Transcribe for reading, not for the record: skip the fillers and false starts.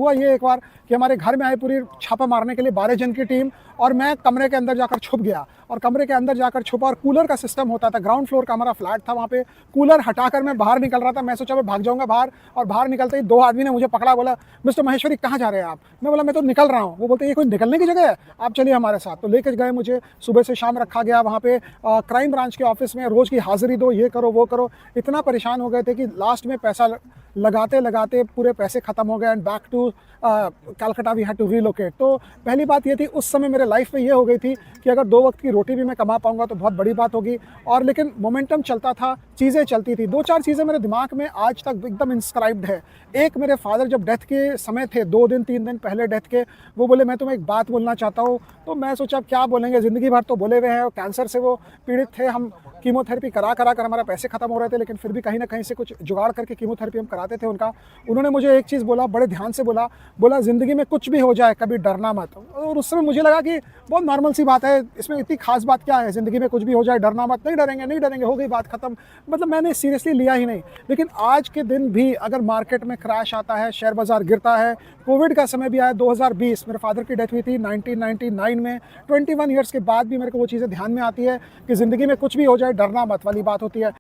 हुआ ये एक बार कि हमारे घर में आई पूरी छापा मारने के लिए 12 जन की टीम, और मैं कमरे के अंदर जाकर छुप गया, और कमरे के अंदर जाकर छुपा, और कूलर का सिस्टम होता था, ग्राउंड फ्लोर का हमारा फ्लैट था, वहाँ पे कूलर हटाकर मैं बाहर निकल रहा था। मैं सोचा मैं भाग जाऊंगा बाहर, और बाहर निकलते ही 2 आदमी ने मुझे पकड़ा, बोला मिस्टर महेश्वरी कहाँ जा रहे हैं आप? मैं बोला मैं तो निकल रहा हूँ। वो बोलते ये कोई निकलने की जगह है, आप चलिए हमारे साथ। तो लेकर गए मुझे, सुबह से शाम रखा गया वहाँ पे क्राइम ब्रांच के ऑफिस में, रोज़ की हाजिरी दो, ये करो वो करो। इतना परेशान हो गए थे कि लास्ट में पैसा लगाते लगाते पूरे पैसे ख़त्म हो गए, and back to Calcutta we had to relocate. तो पहली बात ये थी, उस समय मेरे लाइफ में ये हो गई थी कि अगर 2 वक्त की रोटी भी मैं कमा पाऊंगा तो बहुत बड़ी बात होगी। और लेकिन मोमेंटम चलता था, चीज़ें चलती थी। 2-4 चीज़ें मेरे दिमाग में आज तक एकदम इंस्क्राइब्ड है। एक, मेरे फादर जब डेथ के समय थे, 2 दिन 3 दिन पहले डेथ के, वो बोले मैं तुम्हें एक बात बोलना चाहता हूँ। तो मैं सोचा अब क्या बोलेंगे, ज़िंदगी भर तो बोले हुए हैं, कैंसर से वो पीड़ित थे, हम कीमोथेरेपी करा कर हमारे पैसे खत्म हो रहे थे, लेकिन फिर भी कहीं ना कहीं से कुछ जुगाड़ करके कीमोथेरेपी हम कराते थे उनका। उन्होंने मुझे एक चीज़ बोला, बड़े ध्यान से बोला ज़िंदगी में कुछ भी हो जाए कभी डरना मत। और उस समय मुझे लगा कि बहुत नॉर्मल सी बात है, इसमें इतनी खास बात क्या है, ज़िंदगी में कुछ भी हो जाए डरना मत, नहीं डरेंगे नहीं डरेंगे, हो गई बात खत्म। मतलब मैंने सीरियसली लिया ही नहीं। लेकिन आज के दिन भी अगर मार्केट में क्रैश आता है, शेयर बाज़ार गिरता है, कोविड का समय भी आया 2020, मेरे फादर की डेथ हुई थी 1999 में, 21 ईयर्स के बाद भी मेरे को वो चीज़ें ध्यान में आती है कि ज़िंदगी में कुछ भी हो जाए डरना मत वाली बात होती है।